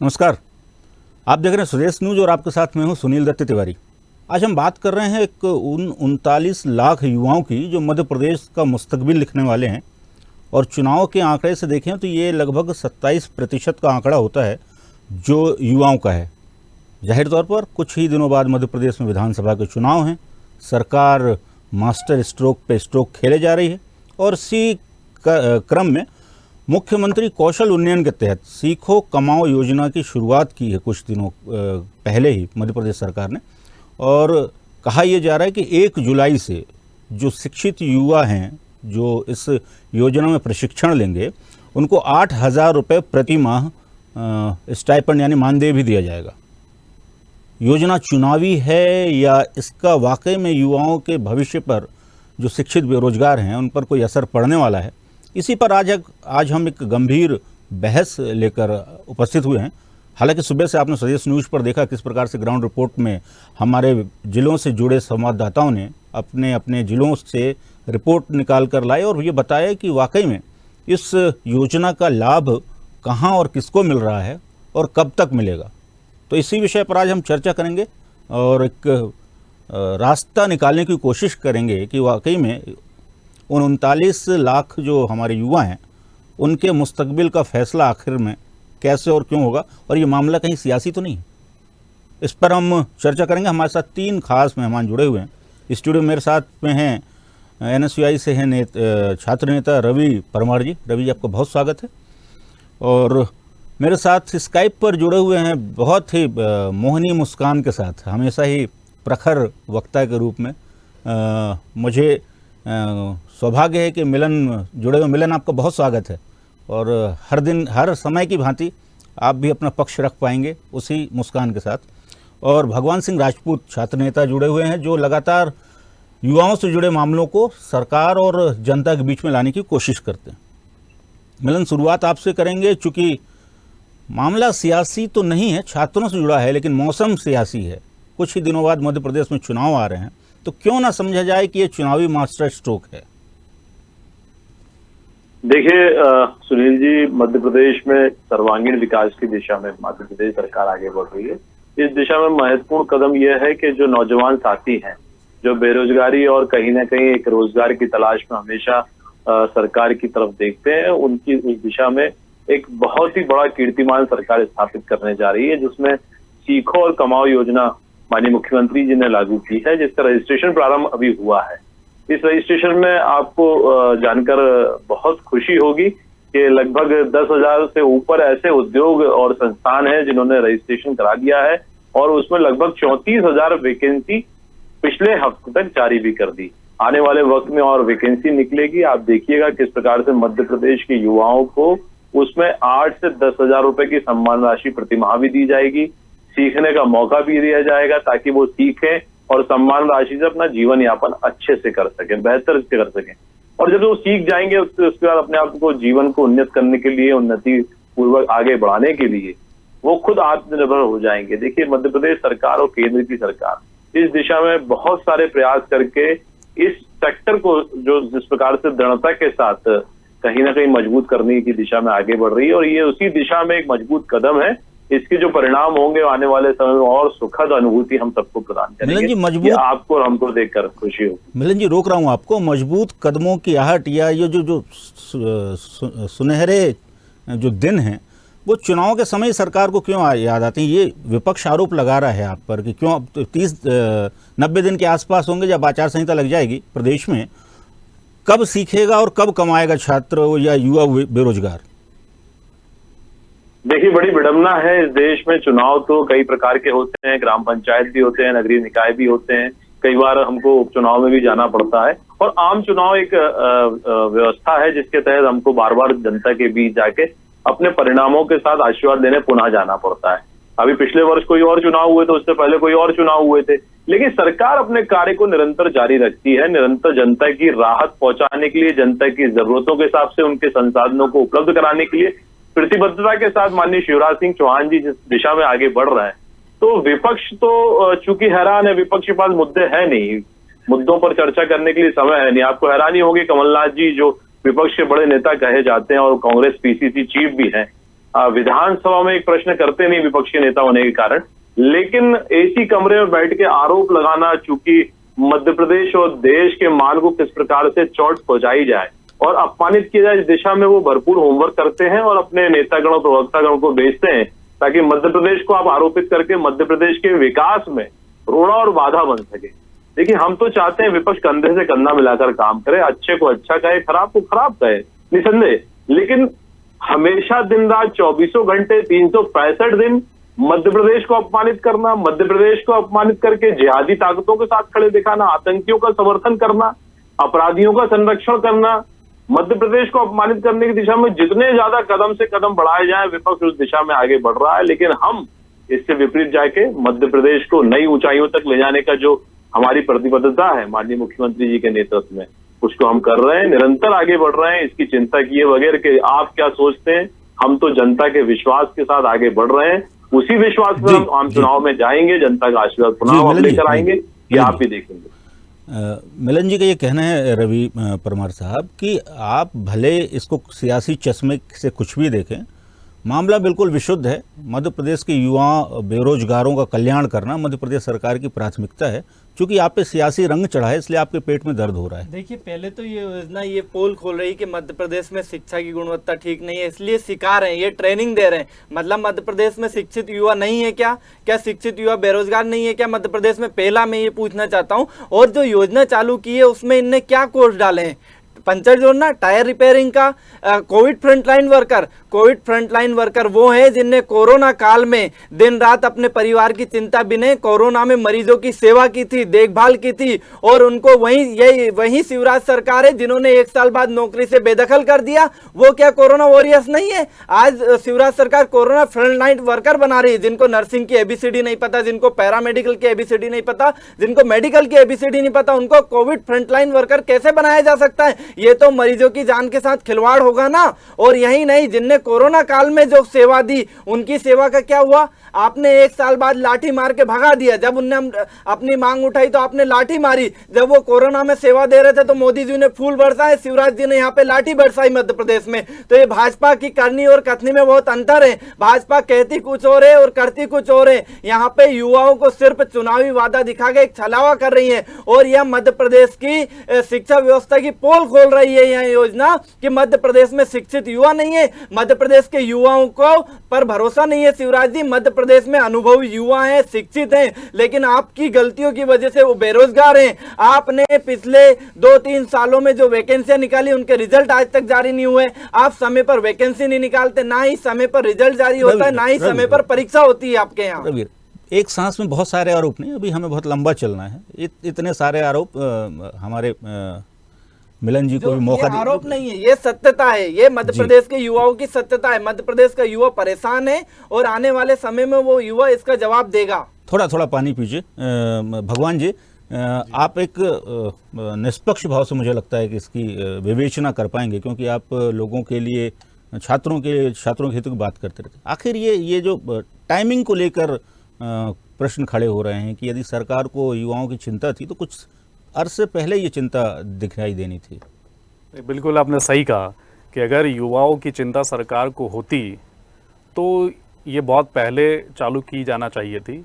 नमस्कार। आप देख रहे हैं स्वदेश न्यूज और आपके साथ मैं हूं सुनील दत्त तिवारी। आज हम बात कर रहे हैं एक 39 लाख युवाओं की जो मध्य प्रदेश का मुस्तकबिल लिखने वाले हैं, और चुनाव के आंकड़े से देखें तो ये लगभग 27% का आंकड़ा होता है जो युवाओं का है। जाहिर तौर पर कुछ ही दिनों बाद मध्य प्रदेश में विधानसभा के चुनाव हैं, सरकार मास्टर स्ट्रोक पे स्ट्रोक खेले जा रही है, और इसी क्रम में मुख्यमंत्री कौशल उन्नयन के तहत सीखो कमाओ योजना की शुरुआत की है कुछ दिनों पहले ही मध्य प्रदेश सरकार ने। और कहा यह जा रहा है कि 1 जुलाई से जो शिक्षित युवा हैं जो इस योजना में प्रशिक्षण लेंगे उनको 8,000 रुपये प्रति माह स्टाइपेंड यानी मानदेय भी दिया जाएगा। योजना चुनावी है या इसका वाकई में युवाओं के भविष्य पर, जो शिक्षित बेरोजगार हैं, उन पर कोई असर पड़ने वाला है, इसी पर आज हम एक गंभीर बहस लेकर उपस्थित हुए हैं। हालांकि सुबह से आपने स्वदेश न्यूज पर देखा किस प्रकार से ग्राउंड रिपोर्ट में हमारे जिलों से जुड़े संवाददाताओं ने अपने अपने जिलों से रिपोर्ट निकाल कर लाए और ये बताया कि वाकई में इस योजना का लाभ कहां और किसको मिल रहा है और कब तक मिलेगा। तो इसी विषय पर आज हम चर्चा करेंगे और एक रास्ता निकालने की कोशिश करेंगे कि वाकई में उन 39 लाख जो हमारे युवा हैं उनके मुस्तकबिल का फैसला आखिर में कैसे और क्यों होगा, और ये मामला कहीं सियासी तो नहीं है। इस पर हम चर्चा करेंगे। हमारे साथ 3 खास मेहमान जुड़े हुए हैं। स्टूडियो मेरे साथ में हैं NSUI से हैं छात्र नेता रवि परमार जी। रवि जी, आपका बहुत स्वागत है। और मेरे साथ स्काइप पर जुड़े हुए हैं बहुत ही मोहनी मुस्कान के साथ, हमेशा ही प्रखर वक्ता के रूप में मुझे सौभाग्य है कि मिलन जुड़े हुए। मिलन, आपका बहुत स्वागत है। और हर दिन हर समय की भांति आप भी अपना पक्ष रख पाएंगे उसी मुस्कान के साथ। और भगवान सिंह राजपूत छात्र नेता जुड़े हुए हैं जो लगातार युवाओं से जुड़े मामलों को सरकार और जनता के बीच में लाने की कोशिश करते हैं। मिलन, शुरुआत आपसे करेंगे। चूँकि मामला सियासी तो नहीं है, छात्रों से जुड़ा है, लेकिन मौसम सियासी है। कुछ ही दिनों बाद मध्य प्रदेश में चुनाव आ रहे हैं, तो क्यों ना समझा जाए कि ये चुनावी मास्टर स्ट्रोक है। देखिए सुनील जी, मध्य प्रदेश में सर्वांगीण विकास की दिशा में मध्य प्रदेश सरकार आगे बढ़ रही है। इस दिशा में महत्वपूर्ण कदम यह है कि जो नौजवान साथी हैं, जो बेरोजगारी और कहीं ना कहीं एक रोजगार की तलाश में हमेशा सरकार की तरफ देखते हैं, उनकी उस दिशा में एक बहुत ही बड़ा कीर्तिमान सरकार स्थापित करने जा रही है, जिसमें सीखो और कमाओ योजना माननीय मुख्यमंत्री जी ने लागू की है, जिसका रजिस्ट्रेशन प्रारंभ अभी हुआ है। इस रजिस्ट्रेशन में आपको जानकर बहुत खुशी होगी कि लगभग 10,000 से ऊपर ऐसे उद्योग और संस्थान हैं जिन्होंने रजिस्ट्रेशन करा दिया है, और उसमें लगभग 34,000 वैकेंसी पिछले हफ्ते तक जारी भी कर दी। आने वाले वक्त में और वैकेंसी निकलेगी। आप देखिएगा किस प्रकार से मध्य प्रदेश के युवाओं को उसमें 8 से 10,000 रुपए की सम्मान राशि प्रतिमाह भी दी जाएगी, सीखने का मौका भी दिया जाएगा ताकि वो सीखें और सम्मान राशि से अपना जीवन यापन अच्छे से कर सकें, बेहतर से कर सकें। और जब वो सीख जाएंगे उसके बाद अपने आप को जीवन को उन्नत करने के लिए, उन्नति पूर्वक आगे बढ़ाने के लिए वो खुद आत्मनिर्भर हो जाएंगे। देखिए, मध्य प्रदेश सरकार और केंद्र की सरकार इस दिशा में बहुत सारे प्रयास करके इस सेक्टर को जो जिस प्रकार से दृढ़ता के साथ कहीं ना कहीं मजबूत करने की दिशा में आगे बढ़ रही है, और ये उसी दिशा में एक मजबूत कदम है। इसके जो परिणाम होंगे आने वाले समय में और सुखद अनुभूति हम सबको प्रदान करेंगे। मिलन जी, मजबूत आपको और हमको देखकर खुशी हो। मिलन जी, रोक रहा हूँ आपको। मजबूत कदमों की आहट या ये जो सुनहरे जो दिन हैं वो चुनाव के समय सरकार को क्यों याद आते हैं? ये विपक्ष आरोप लगा रहा है आप पर कि क्यों 90 दिन के आसपास होंगे जब आचार संहिता लग जाएगी प्रदेश में, कब सीखेगा और कब कमाएगा छात्र या युवा बेरोजगार? देखिए, बड़ी विडंबना है इस देश में। चुनाव तो कई प्रकार के होते हैं, ग्राम पंचायत भी होते हैं, नगरीय निकाय भी होते हैं, कई बार हमको उपचुनाव में भी जाना पड़ता है, और आम चुनाव एक व्यवस्था है जिसके तहत हमको बार बार जनता के बीच जाके अपने परिणामों के साथ आशीर्वाद देने पुनः जाना पड़ता है। अभी पिछले वर्ष कोई और चुनाव हुए थे, उससे पहले कोई और चुनाव हुए थे, लेकिन सरकार अपने कार्य को निरंतर जारी रखती है, निरंतर जनता की राहत पहुंचाने के लिए, जनता की जरूरतों के हिसाब से उनके संसाधनों को उपलब्ध कराने के लिए प्रतिबद्धता के साथ माननीय शिवराज सिंह चौहान जी जिस दिशा में आगे बढ़ रहे हैं। तो विपक्ष तो चूंकि हैरान है, विपक्ष के पास मुद्दे है नहीं, मुद्दों पर चर्चा करने के लिए समय है नहीं। आपको हैरानी होगी, कमलनाथ जी जो विपक्ष के बड़े नेता कहे जाते हैं और कांग्रेस PCC चीफ भी हैं, विधानसभा में एक प्रश्न करते नहीं विपक्षी नेता होने के कारण, लेकिन एसी कमरे में बैठ के आरोप लगाना, चूंकि मध्य प्रदेश और देश के मान को किस प्रकार से चोट पहुंचाई जाए और अपमानित किया जाए, इस दिशा में वो भरपूर होमवर्क करते हैं और अपने नेतागण और प्रवक्तागण को भेजते हैं ताकि मध्य प्रदेश को आप आरोपित करके मध्य प्रदेश के विकास में रोड़ा और बाधा बन सके। देखिए, हम तो चाहते हैं विपक्ष कंधे से कंधा मिलाकर काम करे, अच्छे को अच्छा कहे, खराब को खराब कहे, निसंदेह, लेकिन हमेशा दिन रात 24 घंटे 365 दिन मध्य प्रदेश को अपमानित करना, मध्य प्रदेश को अपमानित करके जिहादी ताकतों के साथ खड़े दिखाना, आतंकियों का समर्थन करना, अपराधियों का संरक्षण करना, मध्य प्रदेश को अपमानित करने की दिशा में जितने ज्यादा कदम से कदम बढ़ाए जाए, विपक्ष उस दिशा में आगे बढ़ रहा है। लेकिन हम इससे विपरीत जाके मध्य प्रदेश को नई ऊंचाइयों तक ले जाने का जो हमारी प्रतिबद्धता है माननीय मुख्यमंत्री जी के नेतृत्व में, उसको हम कर रहे हैं, निरंतर आगे बढ़ रहे हैं। इसकी चिंता किए बगैर कि आप क्या सोचते हैं, हम तो जनता के विश्वास के साथ आगे बढ़ रहे हैं। उसी विश्वास पर हम आम चुनाव में जाएंगे, जनता का आशीर्वाद पुनः हम लेकर आएंगे, ये आप भी देखेंगे। मिलन जी का ये कहना है, रवि परमार साहब, कि आप भले इसको सियासी चश्मे से कुछ भी देखें, मामला बिल्कुल विशुद्ध है। मध्य प्रदेश के युवा बेरोजगारों का कल्याण करना मध्य प्रदेश सरकार की प्राथमिकता है। क्योंकि आप पे सियासी रंग चढ़ा है, इसलिए आपके पेट में दर्द हो रहा है। देखिए, पहले तो ये योजना ये पोल खोल रही कि मध्य प्रदेश में शिक्षा की गुणवत्ता ठीक नहीं है, इसलिए सिखा रहे हैं, ये ट्रेनिंग दे रहे हैं। मतलब मध्य प्रदेश में शिक्षित युवा नहीं है क्या? क्या शिक्षित युवा बेरोजगार नहीं है क्या मध्य प्रदेश में? पहला मैं ये पूछना चाहता हूँ। और जो योजना चालू की है उसमें इनने क्या कोर्स डाले हैं? पंचर जोड़ना, टायर रिपेयरिंग का, Covid frontline worker. Covid frontline worker वो हैं जिनने कोरोना काल में दिन रात अपने परिवार की चिंता बिना कोरोना में मरीजों की सेवा की थी, देखभाल की थी, और उनको वही शिवराज सरकार है जिन्होंने 1 साल बाद नौकरी से बेदखल कर दिया। वो क्या कोरोना वॉरियर्स नहीं है? आज शिवराज सरकार कोरोना फ्रंटलाइन वर्कर बना रही है, जिनको नर्सिंग की एबीसीडी नहीं पता, जिनको पैरामेडिकल की एबीसीडी नहीं पता, जिनको मेडिकल की एबीसीडी नहीं पता, उनको कोविड फ्रंटलाइन वर्कर कैसे बनाया जा सकता है? ये तो मरीजों की जान के साथ खिलवाड़ होगा ना। और यही नहीं, जिनने कोरोना काल में जो सेवा दी, उनकी सेवा का क्या हुआ? आपने 1 साल बाद लाठी मार के भगा दिया। जब उनने अपनी मांग उठाई तो आपने लाठी मारी। जब वो कोरोना में सेवा दे रहे थे तो मोदी जी ने फूल बरसाए, शिवराज जी ने यहाँ पे लाठी बरसाई मध्य प्रदेश में। तो ये भाजपा की करनी और कथनी में बहुत अंतर है। भाजपा कहती कुछ और है और करती कुछ और है। यहाँ पे युवाओं को सिर्फ चुनावी वादा दिखा के एक छलावा कर रही है, और यह मध्य प्रदेश की शिक्षा व्यवस्था की पोल खोल रही है यह योजना कि मध्य प्रदेश में शिक्षित युवा नहीं है, मध्य प्रदेश के युवाओं को पर भरोसा नहीं है। शिवराज जी, मध्य प्रदेश में अनुभवी युवा हैं, शिक्षित हैं, लेकिन आपकी गलतियों की वजह से वो बेरोजगार हैं। आपने पिछले 2-3 सालों में जो वैकेंसियां निकाली, उनके रिजल्ट आज तक जारी नहीं हुए। आप समय पर वैकेंसी नहीं निकालते, ना ही समय पर रिजल्ट जारी होता है, ना ही समय पर परीक्षा होती है आपके यहाँ। एक सांस में बहुत सारे आरोप नहीं, अभी हमें बहुत लंबा चलना है। इतने सारे आरोप हमारे मिलन जी को भी मौका ये आरोप नहीं है, ये सत्यता है। ये मध्य प्रदेश के युवाओं की सत्यता है। मध्य प्रदेश का युवा परेशान है और आने वाले समय में वो युवा इसका जवाब देगा। थोड़ा थोड़ा पानी पीजिए। भगवान जी, आप एक निष्पक्ष भाव से मुझे लगता है कि इसकी विवेचना कर पाएंगे, क्योंकि आप लोगों के लिए, छात्रों के हितों की बात करते रहते। आखिर ये जो टाइमिंग को लेकर प्रश्न खड़े हो रहे हैं कि यदि सरकार को युवाओं की चिंता थी तो कुछ अरसे पहले ये चिंता दिखाई देनी थी। बिल्कुल आपने सही कहा कि अगर युवाओं की चिंता सरकार को होती तो ये बहुत पहले चालू की जाना चाहिए थी।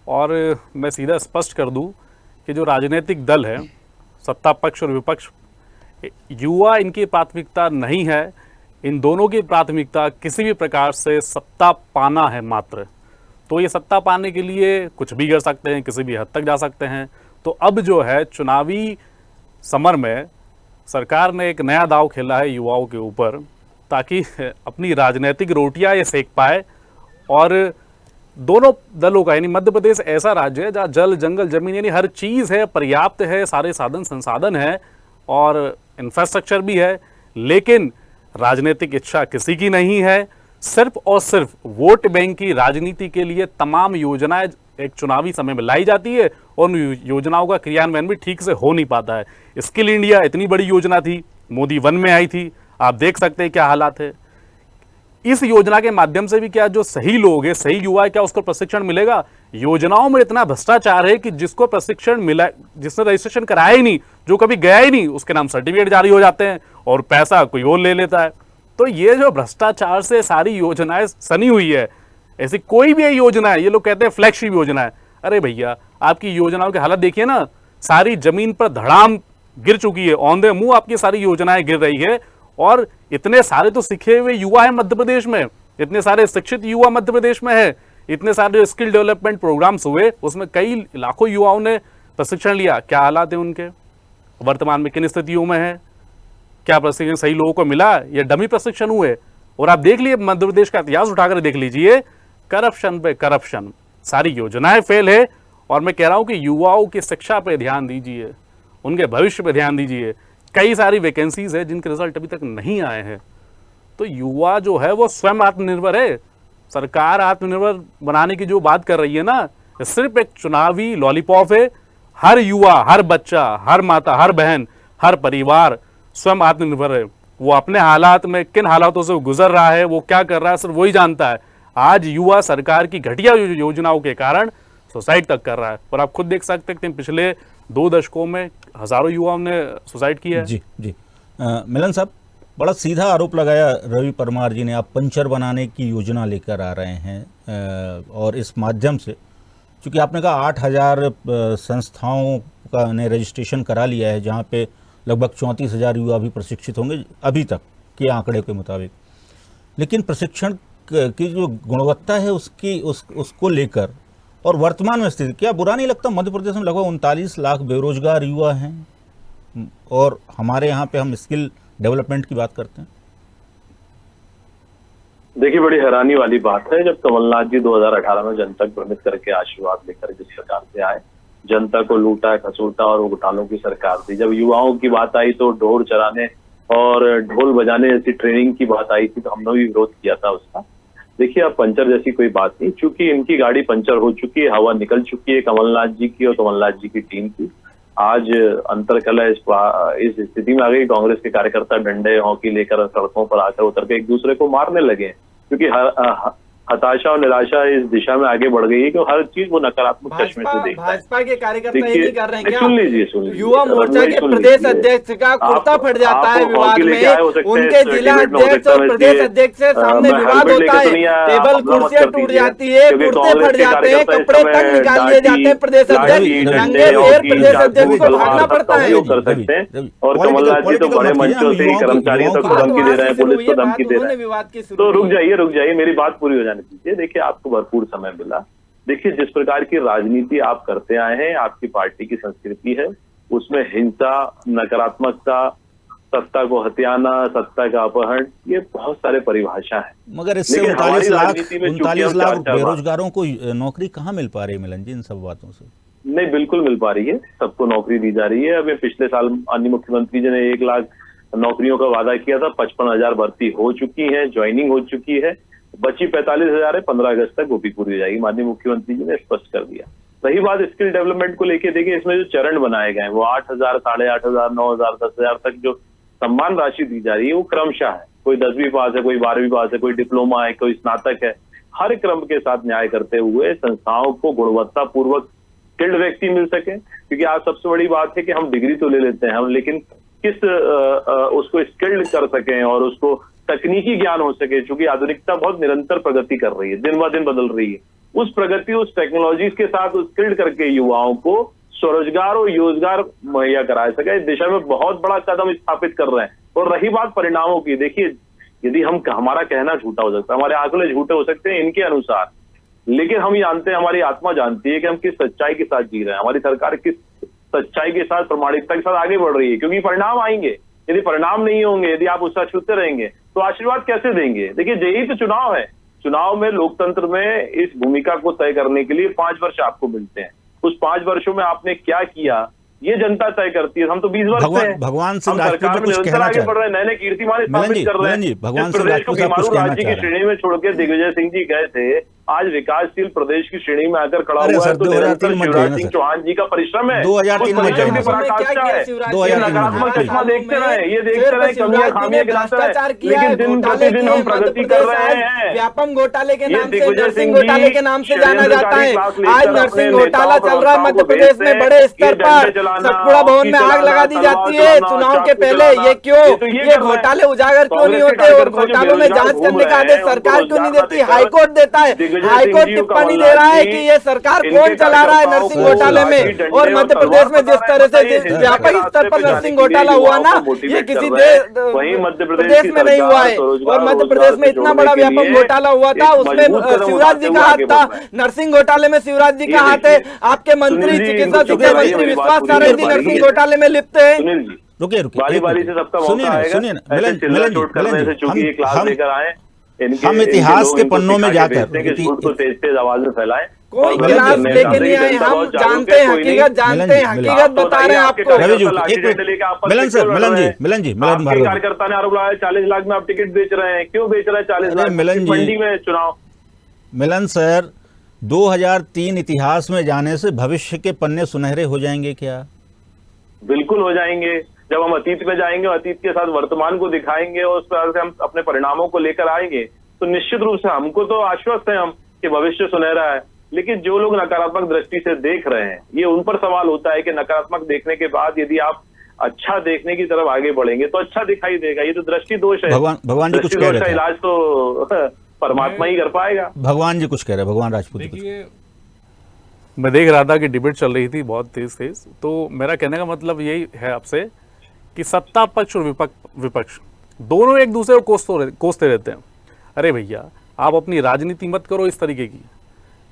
और मैं सीधा स्पष्ट कर दूं कि जो राजनीतिक दल है, सत्ता पक्ष और विपक्ष, युवा इनकी प्राथमिकता नहीं है। इन दोनों की प्राथमिकता किसी भी प्रकार से सत्ता पाना है मात्र। तो ये सत्ता पाने के लिए कुछ भी कर सकते हैं, किसी भी हद तक जा सकते हैं। तो अब जो है चुनावी समर में सरकार ने एक नया दांव खेला है युवाओं के ऊपर, ताकि अपनी राजनीतिक रोटियां ये सेक पाए। और दोनों दलों का, यानी मध्य प्रदेश ऐसा राज्य है जहाँ जल, जंगल, जमीन, यानी हर चीज़ है, पर्याप्त है, सारे साधन संसाधन है और इंफ्रास्ट्रक्चर भी है, लेकिन राजनीतिक इच्छा किसी की नहीं है। सिर्फ और सिर्फ वोट बैंक की राजनीति के लिए तमाम योजनाएं एक चुनावी समय में लाई जाती है और उन योजनाओं का क्रियान्वयन भी ठीक से हो नहीं पाता है। स्किल इंडिया इतनी बड़ी योजना थी, मोदी 1 में आई थी, आप देख सकते हैं क्या हालात है। इस योजना के माध्यम से भी क्या जो सही लोग हैं, सही युवा है, क्या उसको प्रशिक्षण मिलेगा? योजनाओं में इतना भ्रष्टाचार है कि जिसको प्रशिक्षण मिला, जिसने रजिस्ट्रेशन कराया ही नहीं, जो कभी गया ही नहीं, उसके नाम सर्टिफिकेट जारी हो जाते हैं और पैसा कोई और ले लेता है। तो ये जो भ्रष्टाचार से सारी योजनाएं सनी हुई है, ऐसी कोई भी योजना है, ये लोग कहते हैं फ्लैगशिप योजना है, अरे भैया आपकी योजनाओं की हालत देखिए ना, सारी जमीन पर धड़ाम गिर चुकी है, औंधे मुंह आपकी सारी योजनाएं गिर रही है। और इतने सारे तो सीखे हुए युवा है मध्य प्रदेश में, इतने सारे शिक्षित युवा मध्य प्रदेश में है, इतने सारे स्किल डेवलपमेंट प्रोग्राम्स हुए, उसमें कई लाखों युवाओं ने प्रशिक्षण लिया। क्या हालात है उनके वर्तमान में, किन स्थितियों में है, क्या प्रशिक्षण सही लोगों को मिला या डमी प्रशिक्षण हुए? और आप देख लिए मध्य प्रदेश का इतिहास उठाकर देख लीजिए, करप्शन पे करप्शन, सारी योजनाएं फेल है। और मैं कह रहा हूं कि युवाओं की शिक्षा पे ध्यान दीजिए, उनके भविष्य पे ध्यान दीजिए। कई सारी वैकेंसीज है जिनके रिजल्ट अभी तक नहीं आए हैं। तो युवा जो है वो स्वयं आत्मनिर्भर है। सरकार आत्मनिर्भर बनाने की जो बात कर रही है ना, सिर्फ एक चुनावी लॉलीपॉप है। हर युवा, हर बच्चा, हर माता, हर बहन, हर परिवार स्वयं आत्मनिर्भर है। वो अपने हालात में किन हालातों से गुजर रहा है, वो क्या कर रहा है, सिर्फ वही जानता है। आज युवा सरकार की घटिया योजनाओं के कारण सुसाइड तक कर रहा है। और आप खुद देख सकते हैं पिछले 2 दशकों में हजारों युवाओं ने सुसाइड किया है। जी जी। मिलन साहब, बड़ा सीधा आरोप लगाया रवि परमार जी ने, आप पंचर बनाने की योजना लेकर आ रहे हैं और इस माध्यम से, चूँकि आपने कहा 8,000 संस्थाओं का ने रजिस्ट्रेशन करा लिया है, जहाँ पे लगभग 34,000 युवा भी प्रशिक्षित होंगे अभी तक के आंकड़े के मुताबिक। लेकिन प्रशिक्षण की जो गुणवत्ता है उसको लेकर और वर्तमान में स्थिति, क्या बुरा नहीं लगता? मध्य प्रदेश में लगभग 39 लाख बेरोजगार युवा हैं और हमारे यहाँ पे हम स्किल डेवलपमेंट की बात करते हैं। देखिए, बड़ी हैरानी वाली बात है, जब कमलनाथ जी 2018 में जनता को भ्रमित करके आशीर्वाद लेकर जिस सरकार से आए, जनता को लूटा खसूटा और घोटालों की सरकार थी। जब युवाओं की बात आई तो ढोल चराने और ढोल बजाने जैसी ट्रेनिंग की बात आई थी, तो हमने भी विरोध किया था उसका। देखिए, अब पंचर जैसी कोई बात नहीं, क्योंकि इनकी गाड़ी पंचर हो चुकी है, हवा निकल चुकी है कमलनाथ जी की और कमलनाथ जी की टीम की। आज अंतरकलह इस स्थिति में आ गई, कांग्रेस के कार्यकर्ता डंडे हॉकी लेकर सड़कों पर आकर उतर के एक दूसरे को मारने लगे, क्योंकि हताशा और निराशा इस दिशा में आगे बढ़ गई है कि हर चीज वो नकारात्मक चश्मे से देखता है। भाजपा के कार्यकर्ता ये नहीं कर रहे हैं क्या? सुन लीजिए युवा मोर्चा के प्रदेश अध्यक्ष का कुर्ता फट जाता है विवाद में, उनके जिला अध्यक्ष और प्रदेश अध्यक्ष से सामने विवाद होता है, टेबल कुर्सियां टूट जाती है, कुर्ते फट जाते हैं, कपड़े तक निकाल लिए जाते हैं, प्रदेश अध्यक्ष नंगे पैर प्रदेश अध्यक्ष को भागना पड़ता है। कर सकते हैं। और कमलनाथ जी तो बड़े मंचों से ही कर्मचारियों तक धमकी दे रहे हैं, पुलिस को धमकी दे रहे हैं। तो रुक जाइए, मेरी बात पूरी हो जाने दीजिए। देखिए, आपको भरपूर समय मिला। देखिए, जिस प्रकार की राजनीति आप करते आए हैं, आपकी पार्टी की संस्कृति है, उसमें हिंसा, नकारात्मकता, सत्ता को हथियाना, सत्ता का अपहरण, ये बहुत सारे परिभाषा है। मगर इससे 39 लाख बेरोजगारों को नौकरी कहाँ मिल पा रही है मिलन जी, इन सब बातों से? नहीं, बिल्कुल मिल पा रही है, सबको नौकरी दी जा रही है। अभी पिछले साल माननीय मुख्यमंत्री जी ने 1 लाख नौकरियों का वादा किया था, 55,000 भर्ती हो चुकी है, ज्वाइनिंग हो चुकी है, बची 45,000 है, 15 अगस्त तक वो भी पूरी हो जाएगी, माननीय मुख्यमंत्री जी ने स्पष्ट कर दिया। रही बात स्किल डेवलपमेंट को लेके, देखिए इसमें जो चरण बनाए गए हैं वो 8,000, 8,500, 9,000, 10,000 तक जो सम्मान राशि दी जा रही है वो क्रमशः है। कोई 10वीं पास है, कोई 12वीं पास है, कोई डिप्लोमा है, कोई स्नातक है। हर क्रम के साथ न्याय करते हुए संस्थाओं को गुणवत्ता पूर्वक स्किल्ड व्यक्ति मिल सके, क्योंकि आज सबसे बड़ी बात है कि हम डिग्री तो ले लेते हैं हम, लेकिन किस उसको स्किल्ड कर सकें और उसको तकनीकी ज्ञान हो सके, क्योंकि आधुनिकता बहुत निरंतर प्रगति कर रही है, दिन ब दिन बदल रही है। उस प्रगति, उस टेक्नोलॉजी के साथ स्किल्ड करके युवाओं को स्वरोजगार और रोजगार मुहैया कराया सके, इस दिशा में बहुत बड़ा कदम स्थापित कर रहे हैं। और रही बात परिणामों की, देखिए यदि हमारा कहना झूठा हो सकता है, हमारे आंकड़े झूठे हो सकते हैं इनके अनुसार, लेकिन हम जानते हैं, हमारी आत्मा जानती है कि हम किस सच्चाई के साथ जी रहे हैं, हमारी सरकार किस सच्चाई के साथ, प्रामाणिकता के साथ आगे बढ़ रही है। क्योंकि परिणाम आएंगे, यदि परिणाम नहीं होंगे, यदि आप उससे अछूते रहेंगे तो आशीर्वाद कैसे देंगे? देखिए, यही तो चुनाव है। चुनाव में, लोकतंत्र में इस भूमिका को तय करने के लिए 5 वर्ष आपको मिलते हैं। उस 5 वर्षों में आपने क्या किया ये जनता तय करती है। हम तो 20 वर्ष से भगवान सिंह सरकार में निरंतर आगे बढ़ रहे हैं, नए नए कीर्तिमान स्थापित कर रहे हैं। भगवान प्रदेश को बीमारू राज्य की श्रेणी में छोड़ के दिग्विजय सिंह जी गए थे, आज विकासशील प्रदेश की श्रेणी में आकर खड़ा अरे हुआ है, सर, तो 2003 निरंतर में शिवराज जाए सिंह ना चौहान जी का परिश्रम है। 2003 में जाए ना सर। पराकाष्ठा है। 2003 में नकारात्मक जाए। चश्मा देखते रहे, ये देखते रहे कमियां खामियां गिनाते रहे, लेकिन दिन प्रतिदिन हम प्रगति कर रहे हैं। व्यापम घोटाले के ये नाम से, दिग्विजय नरसिंह सिंह जी घोटाले के नाम से जाना जाता है। क्लास लेकर आज अपने नरसिंह नेताओं घोटाला चल रहा है प्रवक्ताओं मध्य को प्रदेश भेजते में हैं बड़े कि स्तर डंडे पर। चलाना, सतपुड़ा भवन में हॉकी आग लगा दी चलाना, जाती तलवार है चलाना, चुनाव के चाकू पहले। चलाना, ये क्यों, तो ये ये कर रहे हैं। घोटाले उजागर क्यों नहीं कांग्रेस के होते और कार्यकर्ता जो घोटालों में बेरोजगार जांच घूम करने का रहे आदेश हैं, सरकार उनको क्यों नहीं रोजगार देती? देकर हाईकोर्ट देता है। दिग्विजय हाईकोर्ट सिंह जी का टिप्पणी दे रहा है जी, कि ये सरकार इनके कौन चला रहा है कार्यकर्ताओं नरसिंह को घोटाले में। लाठी, डंडे और और मध्य प्रदेश में जिस तलवार तरह से बताइए, व्यापक स्तर पर नरसिंह घोटाला हुआ ना, ये किसी वहीं मध्य प्रदेश में नहीं हुआ है। और मध्य प्रदेश में इतना बड़ा व्यापक घोटाला हुआ था, उसमें शिवराज जी का हाथ था। नरसिंह घोटाले में शिवराज जी का हाथ है। आपके मंत्री चिकित्सा शिक्षा मंत्री विश्वास सारंगी नरसिंह घोटाले में लिप्त है। सुनील जी, रुकिए रुकिए, बारी एक बारी मिनट। से सबका सुनिए मौका ना, आएगा। सुनिए ना, ऐसे मिलन चिल्ला जी, चोट करने मिलन से जी, चूंकि ये क्लास हम लेकर आए, हम इतिहास के पन्नों में जाकर झूठ को तेज तेज आवाज में फैलाएं। कोई और क्लास गलत लेके करने नहीं का आए, जनता हम बहुत जागरूक जानते है, हैं कोई नहीं। हकीकत, जानते हैं मिलन जी, हकीकत बता रहे हैं आपको। रवि जी, लाठी एक मिनट। डंडे लेके आपस में मिलन सर, क्यों लड़ मिलन रहे जी, हैं? मिलन जी, मिलन आपके भार्गव। कार्यकर्ता ने आरोप लगाया 40 लाख में आप टिकट बेच रहे हैं, क्यों बेच रहे हैं 40 अरे लाख? मिलन जी, मंडी में चुनाव। मिलन सर, 2003 इतिहास में जाने से भविष्य के पन्ने सुनहरे हो जाएंगे क्या? बिल्कुल हो जाएंगे। जब हम अतीत में जाएंगे और अतीत के साथ वर्तमान को दिखाएंगे और उस पर से हम अपने परिणामों को लेकर आएंगे, तो निश्चित रूप से हमको तो आश्वस्त है हम कि भविष्य सुनहरा है। लेकिन जो लोग नकारात्मक दृष्टि से देख रहे हैं, ये उन पर सवाल होता है कि नकारात्मक देखने के बाद यदि आप अच्छा देखने की तरफ आगे बढ़ेंगे तो अच्छा दिखाई देगा। ये तो दृष्टि दोष है। भगवान जी कुछ दृष्टि कह दोष रहे का थे। इलाज तो परमात्मा ही कर पाएगा। भगवान जी कुछ कह रहे हैं, भगवान राजपूत जी कुछ। देखिए, मैं देख रहा था कि डिबेट चल रही थी बहुत तेज तेज, तो मेरा कहने का मतलब यही है आपसे कि सत्ता पक्ष और विपक्ष दोनों एक दूसरे को कोसते रहते हैं। अरे भैया, आप अपनी राजनीति मत करो इस तरीके की,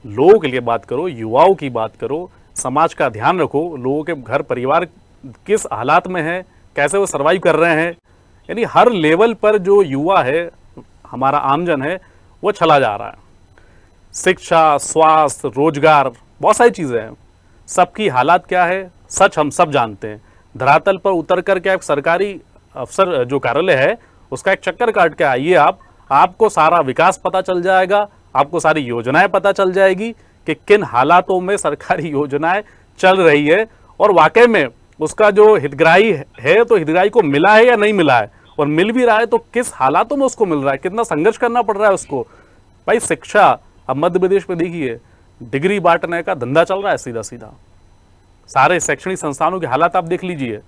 लोगों के लिए बात करो, युवाओं की बात करो, समाज का ध्यान रखो, लोगों के घर परिवार किस हालात में है, कैसे वो सर्वाइव कर रहे हैं। यानी हर लेवल पर जो युवा है, हमारा आमजन है, वो चला जा रहा है। शिक्षा, स्वास्थ्य, रोजगार, बहुत सारी चीज़ें हैं। सबकी हालात क्या है, सच हम सब जानते हैं। धरातल पर उतर कर के एक सरकारी अफसर जो कार्यालय है उसका एक चक्कर काट के आइए आपको सारा विकास पता चल जाएगा, आपको सारी योजनाएं पता चल जाएगी कि किन हालातों में सरकारी योजनाएं चल रही है और वाकई में उसका जो हितग्राही है तो हितग्राही को मिला है या नहीं मिला है, और मिल भी रहा है तो किस हालातों में उसको मिल रहा है, कितना संघर्ष करना पड़ रहा है उसको। भाई शिक्षा, अब मध्य प्रदेश में देखिए डिग्री बांटने का धंधा चल रहा है सीधा सीधा। सारे शैक्षणिक संस्थानों के हालात आप देख लीजिए,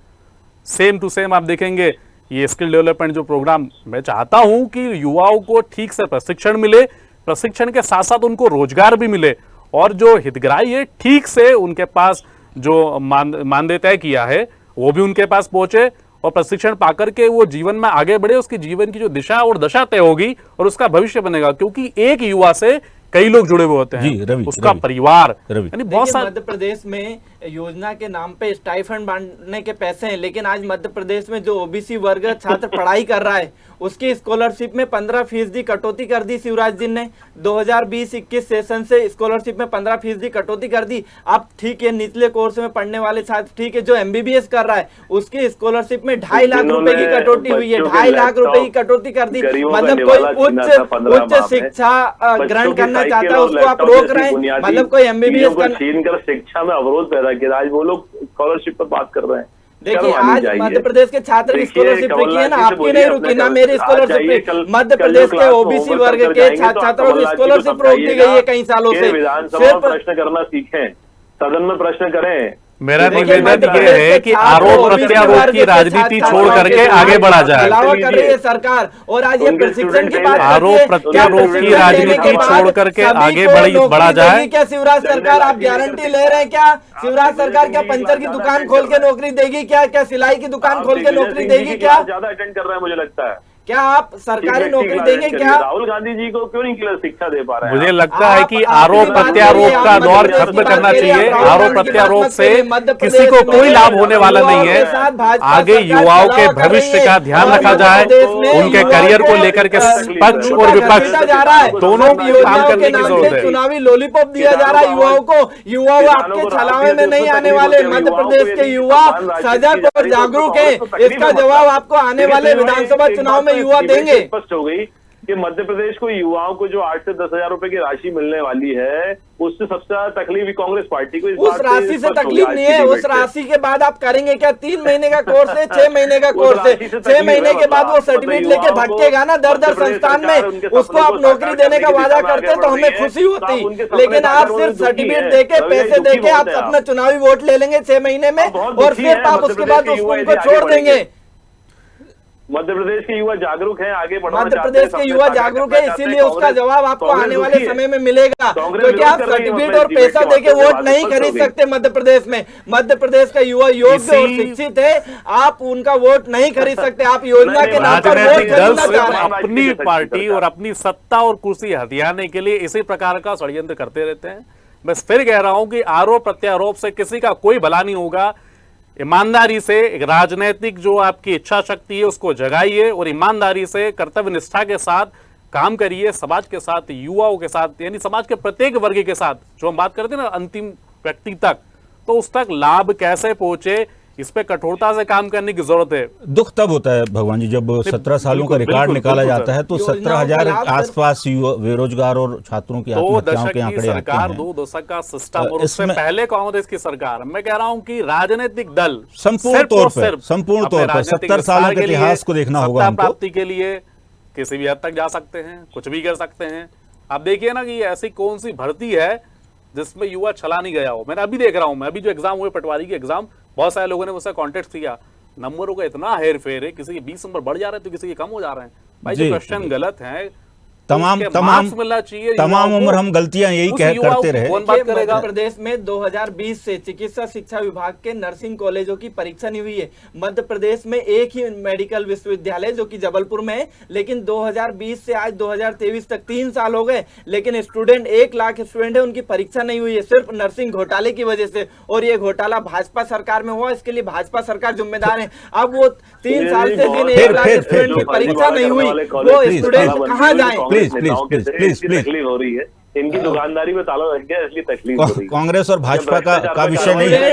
सेम टू सेम आप देखेंगे। ये स्किल डेवलपमेंट जो प्रोग्राम, मैं चाहता हूं कि युवाओं को ठीक से प्रशिक्षण मिले, प्रशिक्षण के साथ साथ उनको रोजगार भी मिले, और जो हितग्राही है ठीक से उनके पास जो मानदेय तय किया है वो भी उनके पास पहुंचे, और प्रशिक्षण पाकर के वो जीवन में आगे बढ़े, उसकी जीवन की जो दिशा और दशा तय होगी और उसका भविष्य बनेगा। क्योंकि एक युवा से कई लोग जुड़े हुए होते जी, रवि, हैं, उसका रवि, परिवार, रवि। यानी बहुत सारे। मध्य प्रदेश में योजना के नाम पे स्टाइफंड बांटने के पैसे हैं, लेकिन आज मध्य प्रदेश में जो ओबीसी वर्ग छात्र पढ़ाई कर रहा है उसकी स्कॉलरशिप में 15% कटौती कर दी शिवराज जी ने। 2020-21 सेशन से स्कॉलरशिप में 15% कटौती कर दी। अब ठीक है, निचले कोर्स में पढ़ने वाले छात्र, ठीक है, जो एमबीबीएस कर रहा है उसकी स्कॉलरशिप में 2.5 लाख रुपए की कटौती हुई है, 2.5 लाख रुपए की कटौती कर दी। मतलब कोई उच्च शिक्षा ग्रहण करना चाहता है उसको आप रोक रहे हैं, मतलब कोई एमबीबीएस छीन कर शिक्षा में अवरोध पैदा किया। आज वो लोग स्कॉलरशिप पर बात कर रहे हैं। देखिए, आज मध्य प्रदेश के छात्र की स्कॉलरशिप रुकी है ना, आपकी नहीं रुकी ना, मेरी स्कॉलरशिप, मध्य प्रदेश के ओबीसी वर्ग के छात्र छात्राओं की स्कॉलरशिप रोक दी गई है कई सालों से। विधानसभा में प्रश्न करना सीखें, सदन में प्रश्न करें। मेरा निवेदन ये है कि आरोप प्रत्यारोप की राजनीति छोड़ करके आगे बढ़ा जाए। अलावा कर रही है सरकार, और आज ये प्रशिक्षण की बात आरोप प्रत्यारोप की राजनीति छोड़ करके आगे बढ़ा जाए। क्या शिवराज सरकार, आप गारंटी ले रहे हैं क्या? शिवराज सरकार क्या पंचर की दुकान खोल के नौकरी देगी क्या? क्या सिलाई की दुकान खोल के नौकरी देगी क्या? ज्यादा अटेंड कर रहा है मुझे लगता है। क्या आप सरकारी नौकरी देंगे क्या? राहुल गांधी जी को क्यों नहीं शिक्षा दे पा रहे हैं? मुझे लगता है कि आरोप प्रत्यारोप का दौर खत्म करना चाहिए। आरोप प्रत्यारोप से किसी को कोई लाभ होने वाला नहीं है। आगे युवाओं के भविष्य का ध्यान रखा जाए, उनके करियर को लेकर के पक्ष और विपक्ष दोनों काम करने की जरूरत है। चुनावी लॉलीपॉप दिया जा रहा है युवाओं को। युवा आपके छलावे में नहीं आने वाले। मध्य प्रदेश के युवा सजग और जागरूक है, इसका जवाब आपको आने वाले विधानसभा चुनाव में युवा देंगे। स्पष्ट हो गई कि मध्य प्रदेश को युवाओं को जो 8 से 10 हजार रुपए की राशि मिलने वाली है, उससे सबसे ज्यादा तकलीफ कांग्रेस पार्टी को। उस राशि से तकलीफ नहीं है, उस राशि के बाद आप करेंगे क्या? 3 महीने का कोर्स है, 6 महीने का कोर्स है, 6 महीने के बाद वो सर्टिफिकेट लेके भटकेगा ना दर दर संस्थान में, उसको आप नौकरी देने का वादा करते तो हमें खुशी होती, लेकिन आप सिर्फ सर्टिफिकेट देके, पैसे देके आप अपना चुनावी वोट ले लेंगे 6 महीने में और फिर आप उसके बाद उनको छोड़ देंगे। मध्य प्रदेश के युवा जागरूक हैं, आगे बढ़ना मध्य प्रदेश के युवा जागरूक है, इसीलिए उसका जवाब आपको आने वाले समय में मिलेगा, क्योंकि आप सर्टिफिकेट और पैसा देके वोट नहीं खरीद सकते मध्य प्रदेश में। मध्य प्रदेश का युवा योग्य और शिक्षित है, आप उनका वोट नहीं खरीद सकते। आप योजना के नाम पर वोट खरीदना चाह रहे हैं। अपनी पार्टी और अपनी सत्ता और कुर्सी हथियाने के लिए इसी प्रकार का षड्यंत्र करते रहते हैं। मैं फिर कह रहा हूं कि आरोप प्रत्यारोप से किसी का कोई भला नहीं होगा। ईमानदारी से एक राजनीतिक जो आपकी इच्छा शक्ति है उसको जगाइए और ईमानदारी से कर्तव्य निष्ठा के साथ काम करिए, समाज के साथ, युवाओं के साथ, यानी समाज के प्रत्येक वर्ग के साथ। जो हम बात करते हैं ना अंतिम व्यक्ति तक, तो उस तक लाभ कैसे पहुंचे, इस पे कठोरता से काम करने की जरूरत है। दुख तब होता है भगवान जी जब 17 सालों का रिकॉर्ड निकाला जाता है तो 17,000 आसपास बेरोजगार और छात्रों की आत्महत्याओं के आंकड़े सरकार, आते 2 दशक का सिस्टम और उससे पहले कांग्रेस की सरकार। मैं कह रहा हूं कि राजनीतिक दल संपूर्ण तौर पर 70 सालों के इतिहास को देखना होगा हमको। प्राप्ति के लिए किसी भी हद तक जा सकते हैं, कुछ भी कर सकते हैं। आप देखिए ना कि ऐसी कौन सी भर्ती है जिसमें युवा चला नहीं गया हो। मैंने अभी देख रहा हूं, मैं अभी जो एग्जाम हुए पटवारी के एग्जाम, बहुत सारे लोगों ने मुझसे कांटेक्ट किया, नंबरों का इतना हेर फेर है, किसी के 20 नंबर बढ़ जा रहे हैं तो किसी के कम हो जा रहे हैं। भाई जो क्वेश्चन गलत है, तमाम उम्र हम गलतियां यही करते रहे। मध्य प्रदेश में 2020 से चिकित्सा शिक्षा विभाग के नर्सिंग कॉलेजों की परीक्षा नहीं हुई है। मध्य प्रदेश में एक ही मेडिकल विश्वविद्यालय जो कि जबलपुर में है, लेकिन 2020 से आज 2023 तक 3 साल हो गए, लेकिन स्टूडेंट 1 लाख स्टूडेंट है, उनकी परीक्षा नहीं हुई है, सिर्फ नर्सिंग घोटाले की वजह से। और ये घोटाला भाजपा सरकार में हुआ, इसके लिए भाजपा सरकार जिम्मेदार है। अब वो 3 साल से जिन 1 लाख स्टूडेंट की परीक्षा नहीं हुई, वो स्टूडेंट कहाँ जाए? प्लीज तकलीफ हो रही है, इनकी दुकानदारी में ताला लग गया, इसलिए तकलीफ हो रही है। कांग्रेस और भाजपा का विषय नहीं है।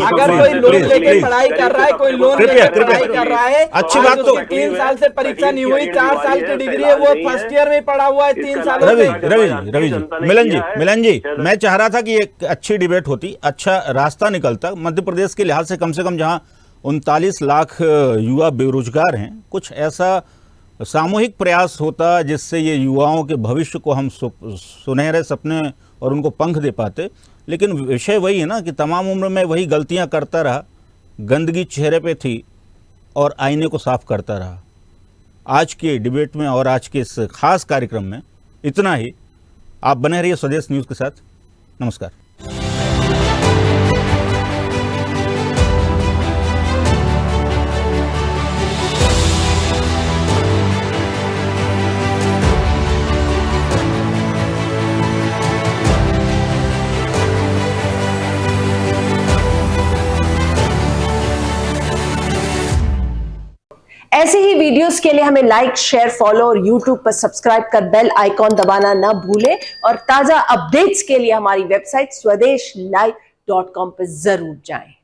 अगर कोई लोन लेके पढ़ाई कर रहा है, कोई लोन लेके पढ़ाई कर रहा है, अच्छी बात तो 3 साल से परीक्षा नहीं हुई, 4 साल की डिग्री है, वो फर्स्ट ईयर में पढ़ा हुआ है 3 साल। रवि जी, मिलन जी, मैं चाह रहा था कि एक अच्छी डिबेट होती, अच्छा रास्ता निकलता मध्य प्रदेश के लिहाज से कम जहां 39 लाख युवा बेरोजगार हैं, कुछ ऐसा सामूहिक प्रयास होता जिससे ये युवाओं के भविष्य को हम सुनहरे सपने और उनको पंख दे पाते। लेकिन विषय वही है ना कि तमाम उम्र में वही गलतियां करता रहा, गंदगी चेहरे पे थी और आईने को साफ करता रहा। आज के डिबेट में और आज के इस खास कार्यक्रम में इतना ही। आप बने रहिए स्वदेश न्यूज़ के साथ। नमस्कार। ऐसे ही वीडियोस के लिए हमें लाइक, शेयर, फॉलो और YouTube पर सब्सक्राइब कर बेल आइकॉन दबाना ना भूलें और ताजा अपडेट्स के लिए हमारी वेबसाइट swadeshlive.com पर जरूर जाएं।